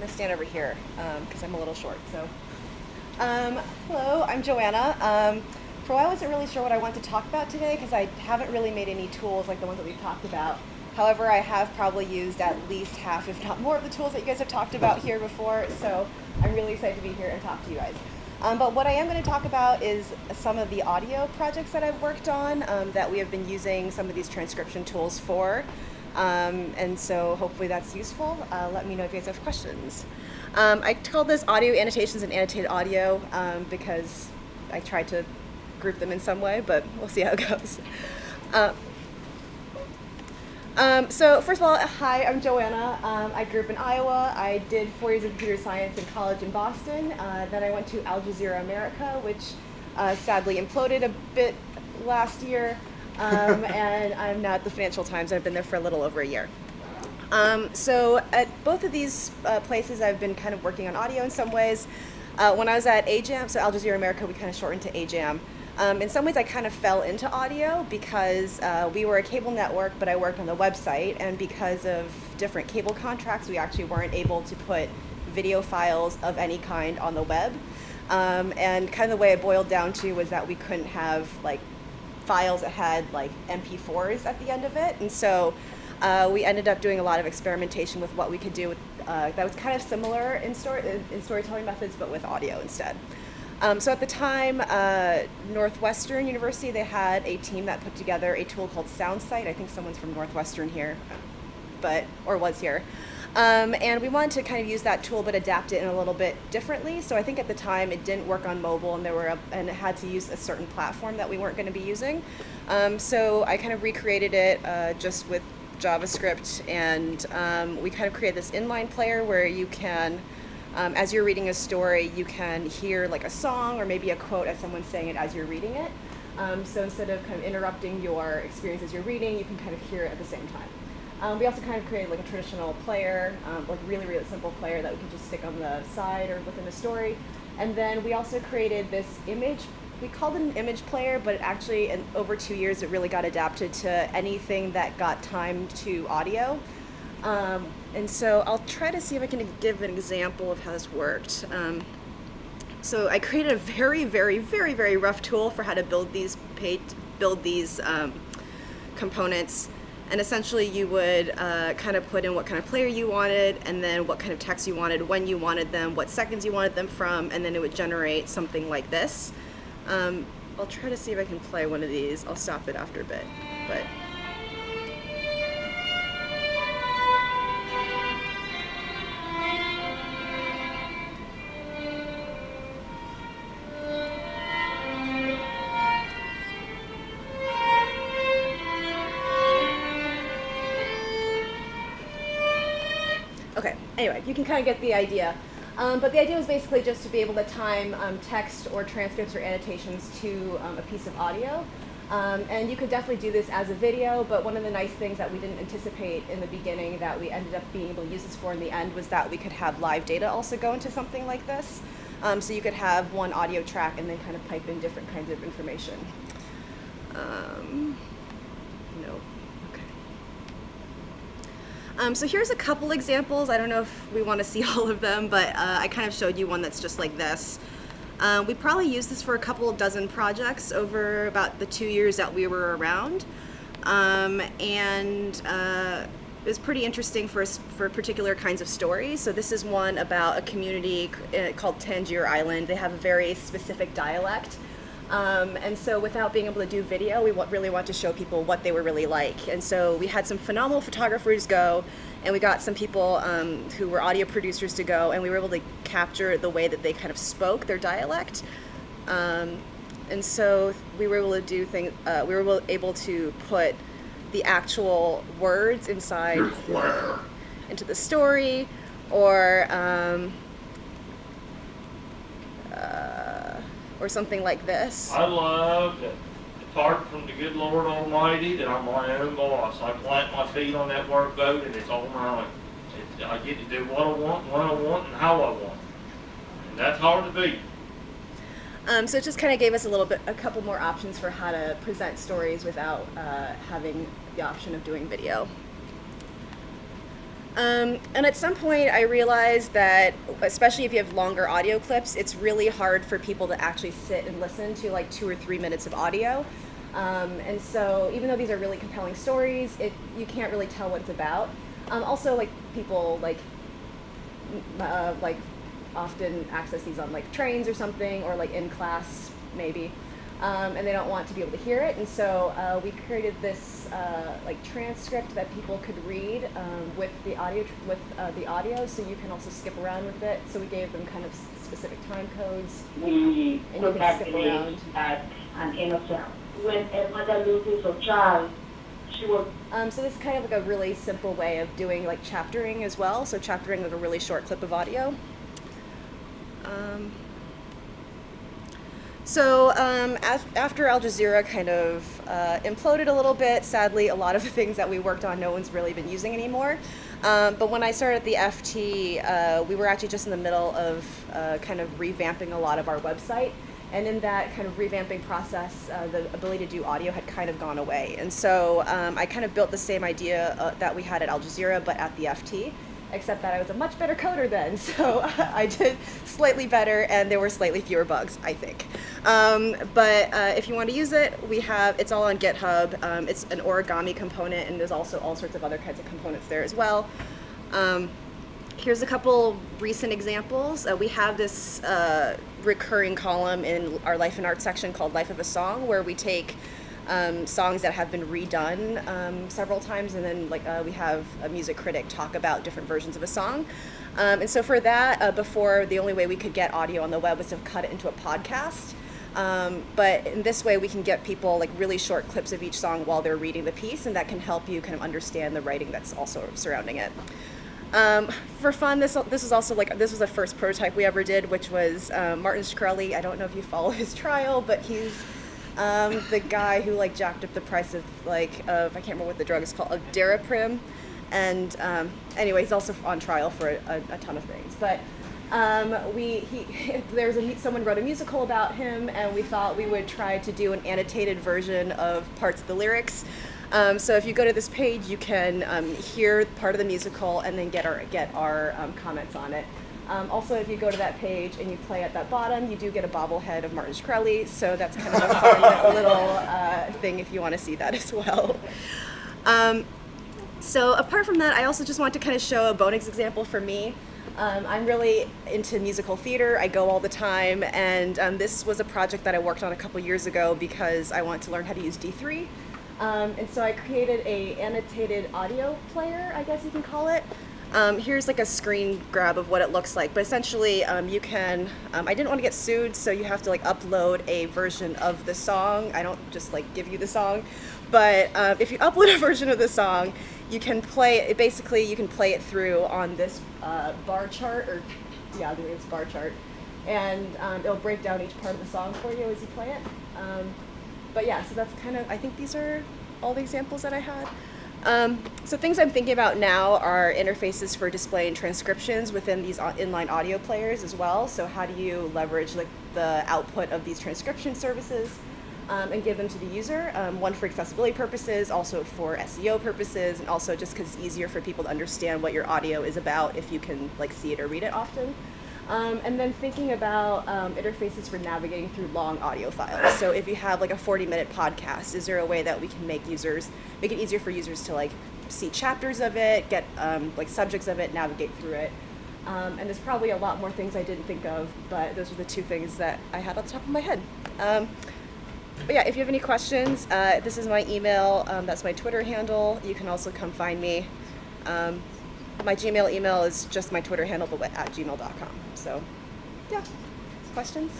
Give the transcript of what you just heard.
gonna stand over here because I'm a little short. So, hello, I'm Joanna. For a while, I wasn't really sure what I wanted to talk about today because I haven't really made any tools like the ones that we've talked about. However, I have probably used at least half, if not more, of the tools that you guys have talked about here before. So I'm really excited to be here and talk to you guys. But what I am going to talk about is some of the audio projects that I've worked on that we have been using some of these transcription tools for. And so hopefully that's useful. Let me know if you guys have questions. I called this audio annotations and annotated audio because I tried to group them in some way, but we'll see how it goes. So first of all, hi, I'm Joanna. I grew up in Iowa. I did 4 years of computer science in college in Boston. Then I went to Al Jazeera America, which sadly imploded a bit last year. And I'm now at the Financial Times. I've been there for a little over a year. So at both of these places, I've been kind of working on audio in some ways. When I was at AJAM, so Al Jazeera America, we kind of shortened to AJAM. In some ways, I kind of fell into audio because we were a cable network, but I worked on the website, and because of different cable contracts, we actually weren't able to put video files of any kind on the web. And kind of the way it boiled down to was that we couldn't have like files that had like MP4s at the end of it, and so we ended up doing a lot of experimentation with what we could do with, that was kind of similar in storytelling methods, but with audio instead. So at the time, Northwestern University, they had a team that put together a tool called SoundSight. I think someone's from Northwestern here, or was here. And we wanted to kind of use that tool but adapt it in a little bit differently. So I think at the time it didn't work on mobile, and it had to use a certain platform that we weren't going to be using. So I kind of recreated it just with JavaScript, and we kind of created this inline player where you can, as you're reading a story, you can hear like a song or maybe a quote as someone's saying it as you're reading it. So instead of kind of interrupting your experience as you're reading, you can kind of hear it at the same time. We also kind of created like a traditional player, like really, really simple player that we could just stick on the side or within the story. And then we also created this image. We called it an image player, but it actually, over 2 years, it really got adapted to anything that got timed to audio. And so I'll try to see if I can give an example of how this worked. So I created a very, very, very, very rough tool for how to build these components. And essentially you would kind of put in what kind of player you wanted, and then what kind of text you wanted, when you wanted them, what seconds you wanted them from, and then it would generate something like this. I'll try to see if I can play one of these. I'll stop it after a bit. But okay, anyway, you can kind of get the idea. But the idea was basically just to be able to time text or transcripts or annotations to a piece of audio. And you could definitely do this as a video, but one of the nice things that we didn't anticipate in the beginning that we ended up being able to use this for in the end was that we could have live data also go into something like this. So you could have one audio track and then kind of pipe in different kinds of information. No. So here's a couple examples. I don't know if we want to see all of them, but I kind of showed you one that's just like this. We probably used this for a couple of dozen projects over about the 2 years that we were around. And it was pretty interesting for particular kinds of stories. So this is one about a community called Tangier Island. They have a very specific dialect. And so without being able to do video, we really want to show people what they were really like. And so we had some phenomenal photographers go, and we got some people who were audio producers to go, and we were able to capture the way that they kind of spoke, their dialect. And so we were able to do things, we were able to put the actual words inside into the story, or something like this. I love that apart from the good Lord Almighty that I'm my own boss. I plant my feet on that workboat and it's all mine. I get to do what I want, when I want, and how I want. And that's hard to beat. So it just kind of gave us a couple more options for how to present stories without having the option of doing video. And at some point, I realized that, especially if you have longer audio clips, it's really hard for people to actually sit and listen to like 2 or 3 minutes of audio. And so, even though these are really compelling stories, you can't really tell what it's about. Also, like people like often access these on like trains or something, or like in class maybe. And they don't want to be able to hear it, and so we created this like transcript that people could read with the audio, so you can also skip around with it. So we gave them kind of specific time codes, We and you put can that skip image around. at an innocent. When a mother loses a child, she will. So this is kind of like a really simple way of doing like chaptering as well. So chaptering with a really short clip of audio. After Al Jazeera kind of imploded a little bit, sadly, a lot of the things that we worked on, no one's really been using anymore. But when I started at the FT, we were actually just in the middle of kind of revamping a lot of our website. And in that kind of revamping process, the ability to do audio had kind of gone away. And so I kind of built the same idea that we had at Al Jazeera, but at the FT. Except that I was a much better coder then, so I did slightly better, and there were slightly fewer bugs, I think. But if you want to use it, it's all on GitHub. It's an origami component, and there's also all sorts of other kinds of components there as well. Here's a couple recent examples. We have this recurring column in our Life and Art section called Life of a Song, where we take songs that have been redone several times, and then we have a music critic talk about different versions of a song. And so for that, before, the only way we could get audio on the web was to cut it into a podcast. But in this way, we can get people like really short clips of each song while they're reading the piece, and that can help you kind of understand the writing that's also surrounding it. For fun, this was also this was the first prototype we ever did, which was Martin Shkreli. I don't know if you follow his trial, but he's the guy who like jacked up the price of I can't remember what the drug is called, of Daraprim, and anyway, he's also on trial for a ton of things. But someone wrote a musical about him, and we thought we would try to do an annotated version of parts of the lyrics. So if you go to this page, you can hear part of the musical and then get our comments on it. Also, if you go to that page and you play at that bottom, you do get a bobblehead of Martin Shkreli, so that's kind of a fun little thing if you want to see that as well. So apart from that, I also just want to kind of show a bonus example for me. I'm really into musical theater. I go all the time, and this was a project that I worked on a couple years ago because I want to learn how to use D3. And so I created a annotated audio player, I guess you can call it. Here's like a screen grab of what it looks like, but essentially you can, I didn't want to get sued, so you have to like upload a version of the song. I don't just like give you the song, but if you upload a version of the song, you can play it, basically you can play it through on this bar chart, or yeah, it's bar chart, and it'll break down each part of the song for you as you play it. But yeah, so that's kind of, I think these are all the examples that I had. So things I'm thinking about now are interfaces for displaying transcriptions within these inline audio players as well. So how do you leverage like the output of these transcription services and give them to the user? One for accessibility purposes, also for SEO purposes, and also just because it's easier for people to understand what your audio is about if you can like see it or read it often. And then thinking about interfaces for navigating through long audio files. So if you have like a 40-minute podcast, is there a way that we can make it easier for users to like see chapters of it, get like subjects of it, navigate through it? And there's probably a lot more things I didn't think of, but those are the two things that I had on the top of my head. But yeah, if you have any questions, this is my email. That's my Twitter handle. You can also come find me. My Gmail email is just my Twitter handle, but at gmail.com. So, yeah, questions?